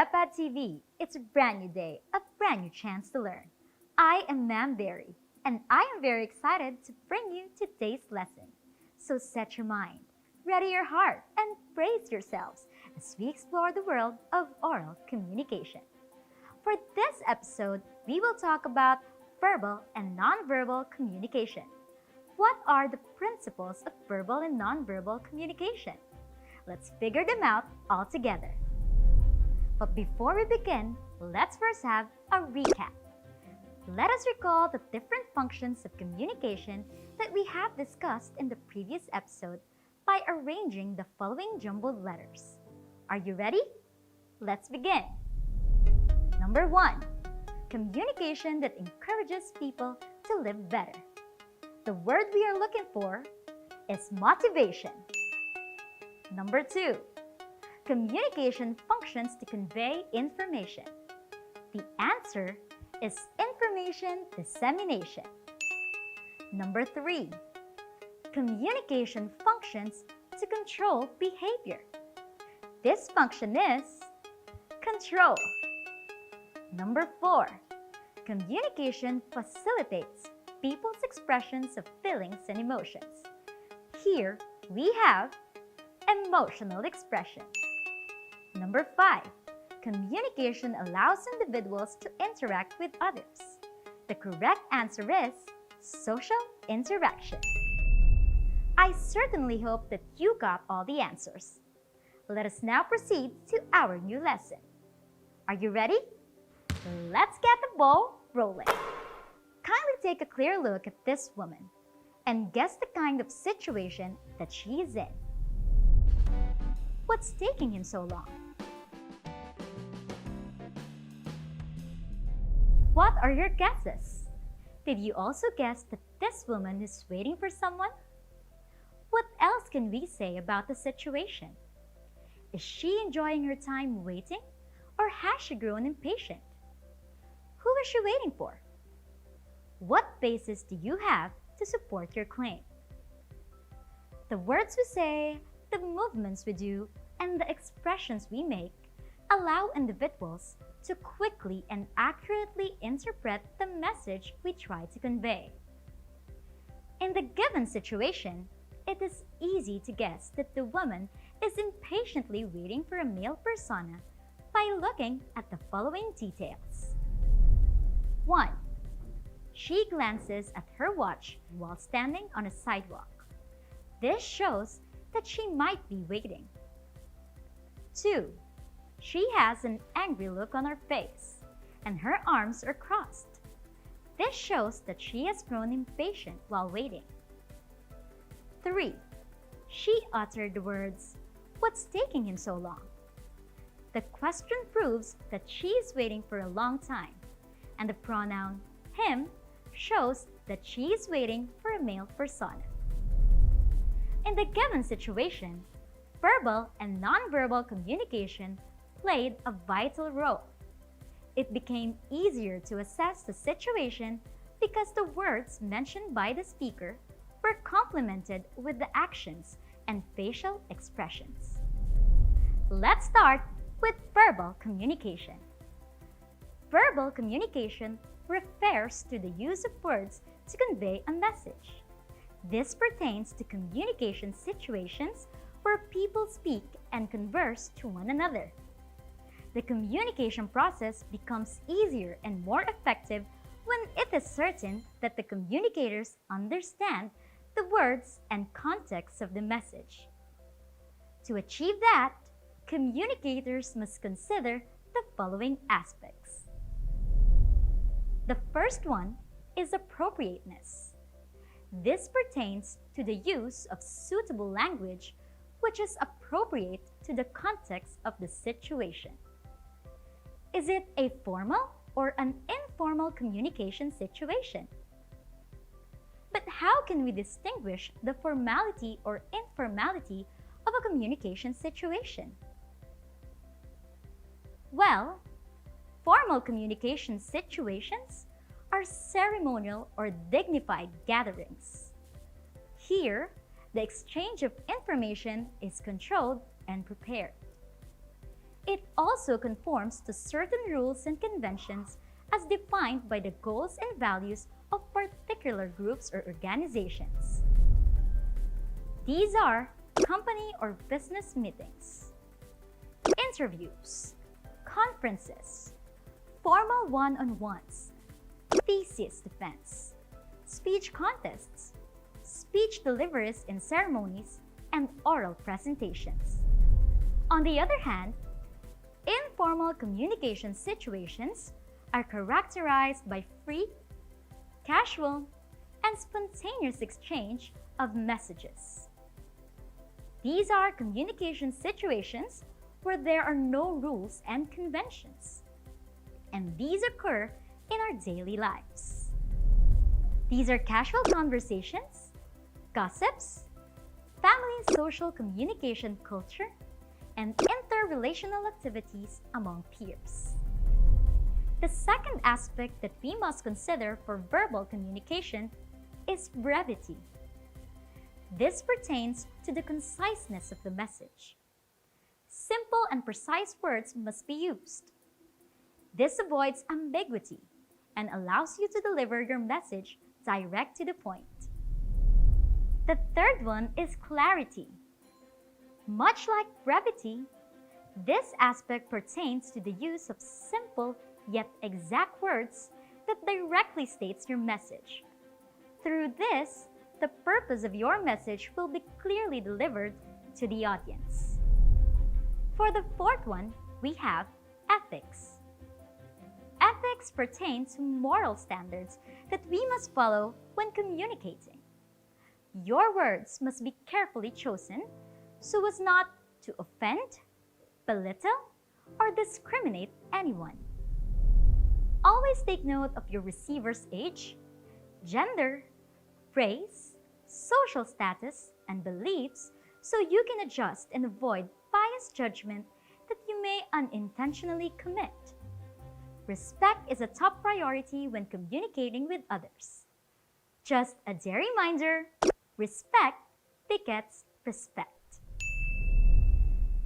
DepEd TV. It's a brand new day, a brand new chance to learn. I am Ma'am Berry, and I am very excited to bring you today's lesson. So set your mind, ready your heart, and brace yourselves as we explore the world of oral communication. For this episode, we will talk about verbal and nonverbal communication. What are the principles of verbal and nonverbal communication? Let's figure them out all together. But before we begin, let's first have a recap. Let us recall the different functions of communication that we have discussed in the previous episode by arranging the following jumbled letters. Are you ready? Let's begin. Number 1. Communication that encourages people to live better. The word we are looking for is motivation. Number 2. Communication functions to convey information. The answer is information dissemination. Number 3. Communication functions to control behavior. This function is control. Number 4. Communication facilitates people's expressions of feelings and emotions. Here we have emotional expression. Number 5. Communication allows individuals to interact with others. The correct answer is social interaction. I certainly hope that you got all the answers. Let us now proceed to our new lesson. Are you ready? Let's get the ball rolling. Kindly take a clear look at this woman and guess the kind of situation that she is in. What's taking him so long? What are your guesses? Did you also guess that this woman is waiting for someone? What else can we say about the situation? Is she enjoying her time waiting, or has she grown impatient? Who is she waiting for? What basis do you have to support your claim? The words we say, the movements we do, and the expressions we make allow individuals to quickly and accurately interpret the message we try to convey. In the given situation, it is easy to guess that the woman is impatiently waiting for a male persona by looking at the following details. 1. She glances at her watch while standing on a sidewalk. This shows that she might be waiting. 2. She has an angry look on her face, and her arms are crossed. This shows that she has grown impatient while waiting. 3. She uttered the words, "What's taking him so long?" The question proves that she is waiting for a long time, and the pronoun him shows that she is waiting for a male persona. In the given situation, verbal and nonverbal communication played a vital role. It became easier to assess the situation because the words mentioned by the speaker were complemented with the actions and facial expressions. Let's start with verbal communication. Verbal communication refers to the use of words to convey a message. This pertains to communication situations where people speak and converse to one another. The communication process becomes easier and more effective when it is certain that the communicators understand the words and context of the message. To achieve that, communicators must consider the following aspects. The first one is appropriateness. This pertains to the use of suitable language which is appropriate to the context of the situation. Is it a formal or an informal communication situation? But how can we distinguish the formality or informality of a communication situation? Well, formal communication situations are ceremonial or dignified gatherings. Here, the exchange of information is controlled and prepared. It also conforms to certain rules and conventions as defined by the goals and values of particular groups or organizations. These are company or business meetings, interviews, conferences, formal one-on-ones, thesis defense, speech contests, speech deliveries in ceremonies, and oral presentations. On the other hand, informal communication situations are characterized by free, casual, and spontaneous exchange of messages. These are communication situations where there are no rules and conventions, and these occur in our daily lives. These are casual conversations, gossips, family and social communication culture, and interrelational activities among peers. The second aspect that we must consider for verbal communication is brevity. This pertains to the conciseness of the message. Simple and precise words must be used. This avoids ambiguity and allows you to deliver your message direct to the point. The third one is clarity. Much like brevity, this aspect pertains to the use of simple yet exact words that directly states your message. Through this, the purpose of your message will be clearly delivered to the audience. For the fourth one, we have ethics. Ethics pertain to moral standards that we must follow when communicating. Your words must be carefully chosen so as not to offend, belittle, or discriminate anyone. Always take note of your receiver's age, gender, race, social status, and beliefs so you can adjust and avoid biased judgment that you may unintentionally commit. Respect is a top priority when communicating with others. Just a dear reminder, respect begets respect.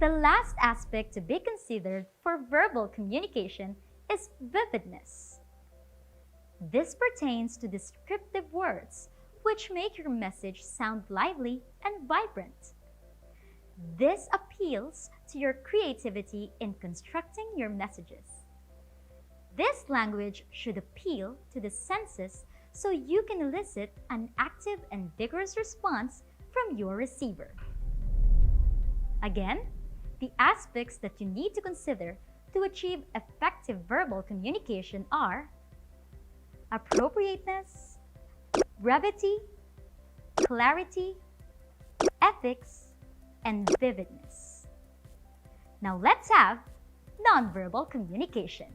The last aspect to be considered for verbal communication is vividness. This pertains to descriptive words which make your message sound lively and vibrant. This appeals to your creativity in constructing your messages. This language should appeal to the senses so you can elicit an active and vigorous response from your receiver. Again, the aspects that you need to consider to achieve effective verbal communication are appropriateness, brevity, clarity, ethics, and vividness. Now let's have nonverbal communication.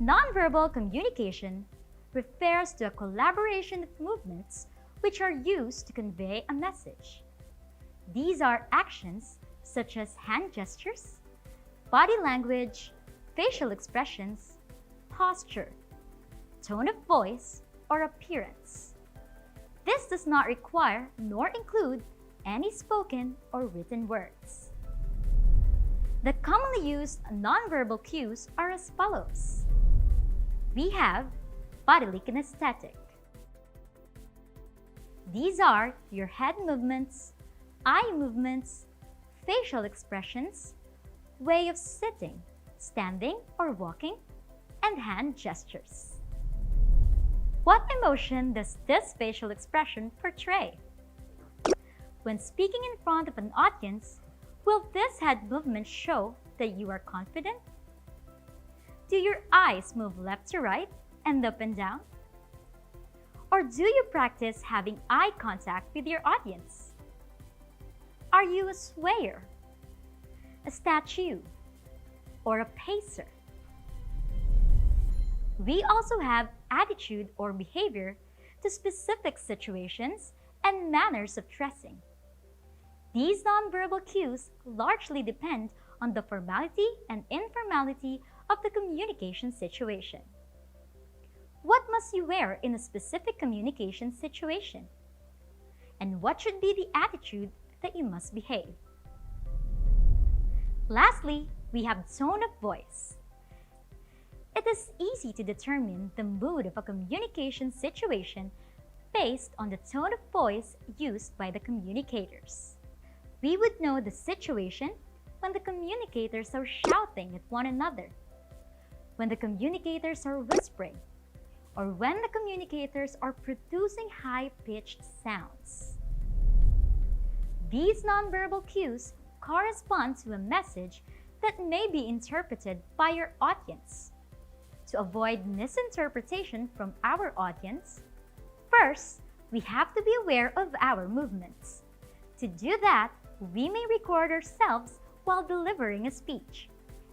Nonverbal communication refers to a collaboration of movements which are used to convey a message. These are actions such as hand gestures, body language, facial expressions, posture, tone of voice, or appearance. This does not require nor include any spoken or written words. The commonly used nonverbal cues are as follows. We have bodily kinesthetic. These are your head movements, eye movements, facial expressions, way of sitting, standing, or walking, and hand gestures. What emotion does this facial expression portray? When speaking in front of an audience, will this head movement show that you are confident? Do your eyes move left to right and up and down? Or do you practice having eye contact with your audience? Are you a swayer, a statue, or a pacer? We also have attitude or behavior to specific situations and manners of dressing. These nonverbal cues largely depend on the formality and informality of the communication situation. What must you wear in a specific communication situation? And what should be the attitude that you must behave? Lastly, we have tone of voice. It is easy to determine the mood of a communication situation based on the tone of voice used by the communicators. We would know the situation when the communicators are shouting at one another, when the communicators are whispering, or when the communicators are producing high-pitched sounds. These nonverbal cues correspond to a message that may be interpreted by your audience. To avoid misinterpretation from our audience, first, we have to be aware of our movements. To do that, we may record ourselves while delivering a speech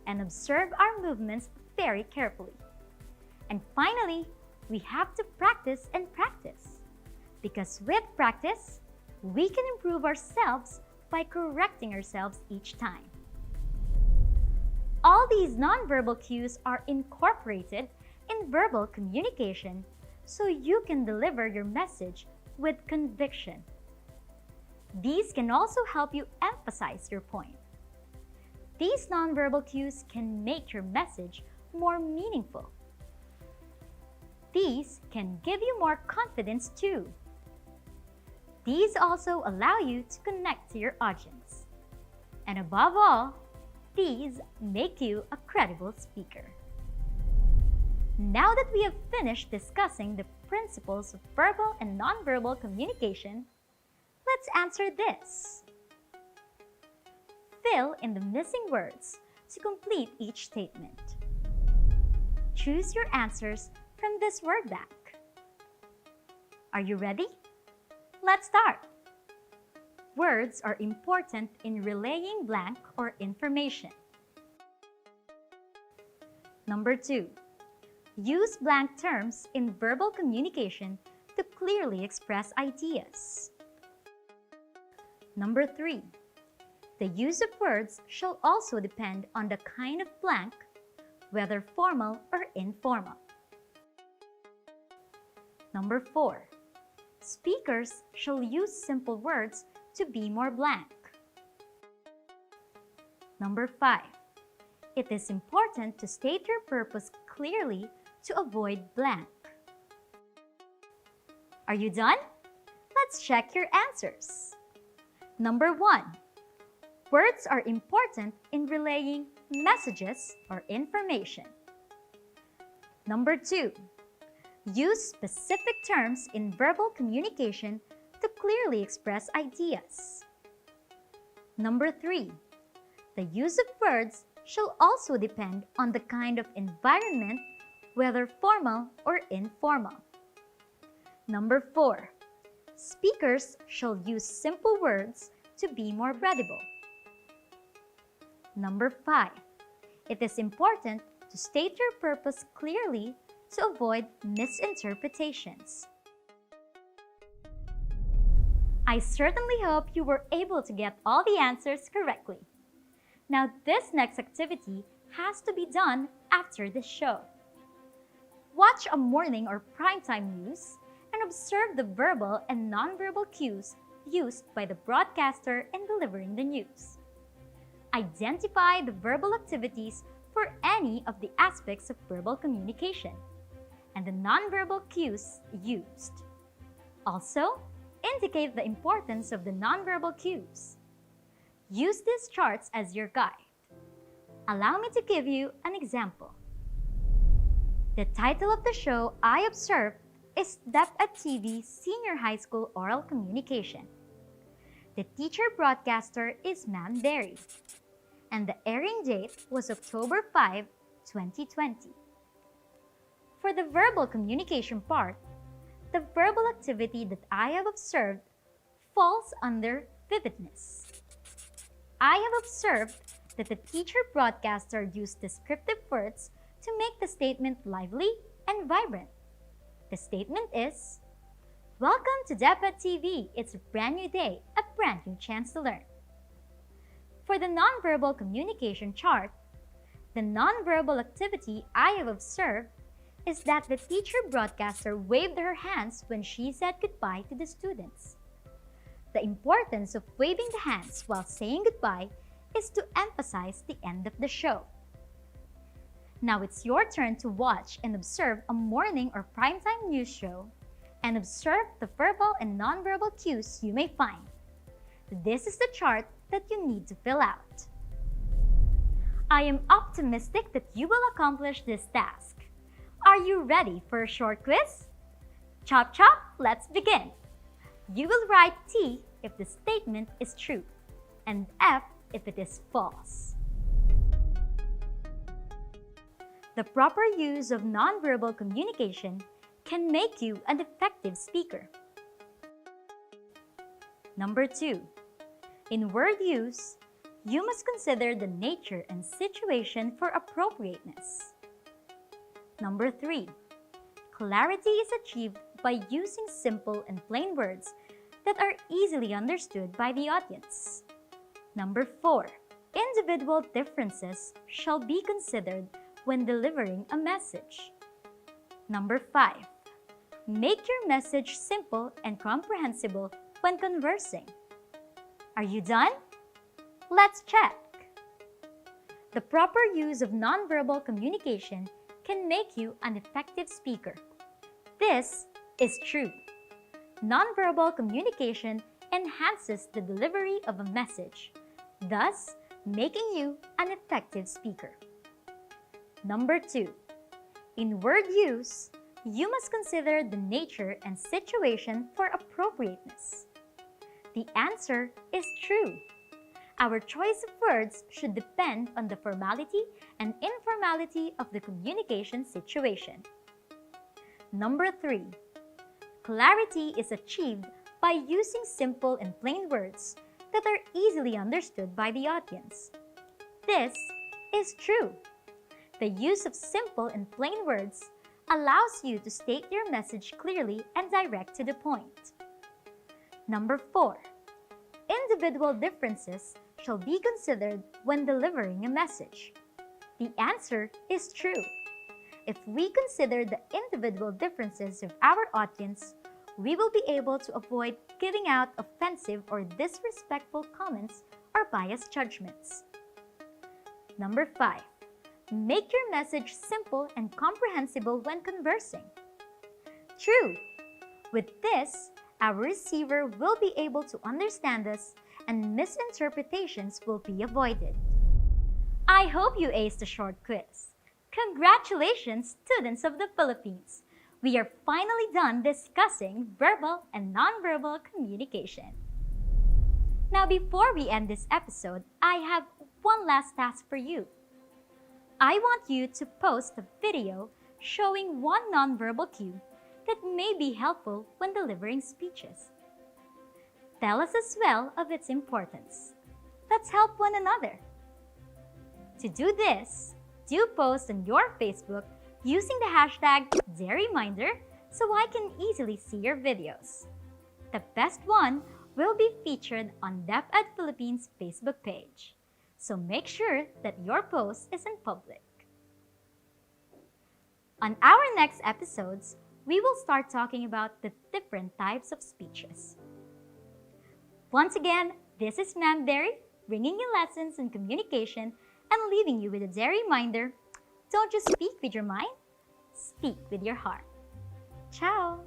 and observe our movements very carefully. And finally, we have to practice and practice, because with practice, we can improve ourselves by correcting ourselves each time. All these nonverbal cues are incorporated in verbal communication so you can deliver your message with conviction. These can also help you emphasize your point. These nonverbal cues can make your message more meaningful. These can give you more confidence too. These also allow you to connect to your audience. And above all, these make you a credible speaker. Now that we have finished discussing the principles of verbal and nonverbal communication, let's answer this. Fill in the missing words to complete each statement. Choose your answers from this word bank. Are you ready? Let's start. Words are important in relaying blank or information. Number 2. Use blank terms in verbal communication to clearly express ideas. Number 3. The use of words shall also depend on the kind of blank, whether formal or informal. Number 4. Speakers shall use simple words to be more blank. Number 5. It is important to state your purpose clearly to avoid blank. Are you done? Let's check your answers. Number 1. Words are important in relaying messages or information. Number 2. Use specific terms in verbal communication to clearly express ideas. Number 3. The use of words shall also depend on the kind of environment, whether formal or informal. Number 4. Speakers shall use simple words to be more credible. Number 5. It is important to state your purpose clearly to avoid misinterpretations. I certainly hope you were able to get all the answers correctly. Now, this next activity has to be done after this show. Watch a morning or primetime news and observe the verbal and nonverbal cues used by the broadcaster in delivering the news. Identify the verbal activities for any of the aspects of verbal communication and the nonverbal cues used. Also, indicate the importance of the nonverbal cues. Use these charts as your guide. Allow me to give you an example. The title of the show I observed is DepEd TV Senior High School Oral Communication. The teacher broadcaster is Ma'am Berry, and the airing date was October 5, 2020. For the verbal communication part, the verbal activity that I have observed falls under vividness. I have observed that the teacher broadcaster used descriptive words to make the statement lively and vibrant. The statement is, "Welcome to DepEd TV. It's a brand new day, a brand new chance to learn." For the nonverbal communication chart, the nonverbal activity I have observed is that the teacher broadcaster waved her hands when she said goodbye to the students. The importance of waving the hands while saying goodbye is to emphasize the end of the show. Now it's your turn to watch and observe a morning or primetime news show and observe the verbal and nonverbal cues you may find. This is the chart that you need to fill out. I am optimistic that you will accomplish this task. Are you ready for a short quiz? Chop chop, let's begin. You will write T if the statement is true and F if it is false. The proper use of nonverbal communication can make you an effective speaker. Number 2. In word use, you must consider the nature and situation for appropriateness. Number 3. Clarity is achieved by using simple and plain words that are easily understood by the audience. Number 4. Individual differences shall be considered when delivering a message. Number 5. Make your message simple and comprehensible when conversing. Are you done? Let's check. The proper use of nonverbal communication can make you an effective speaker. This is true. Nonverbal communication enhances the delivery of a message, thus making you an effective speaker. Number 2. In word use, you must consider the nature and situation for appropriateness. The answer is true. Our choice of words should depend on the formality and informality of the communication situation. Number 3. Clarity is achieved by using simple and plain words that are easily understood by the audience. This is true. The use of simple and plain words allows you to state your message clearly and direct to the point. Number 4. Individual differences shall be considered when delivering a message. The answer is true. If we consider the individual differences of our audience, we will be able to avoid giving out offensive or disrespectful comments or biased judgments. Number 5. Make your message simple and comprehensible when conversing. True. With this, our receiver will be able to understand us and misinterpretations will be avoided. I hope you aced the short quiz. Congratulations, students of the Philippines! We are finally done discussing verbal and nonverbal communication. Now, before we end this episode, I have one last task for you. I want you to post a video showing one nonverbal cue that may be helpful when delivering speeches. Tell us as well of its importance. Let's help one another. To do this, do post on your Facebook using the hashtag #DareReminder so I can easily see your videos. The best one will be featured on DepEd Philippines Facebook page. So make sure that your post is in public. On our next episodes, we will start talking about the different types of speeches. Once again, this is Ma'am Derry, bringing you lessons in communication and leaving you with a dare reminder: don't just speak with your mind, speak with your heart. Ciao!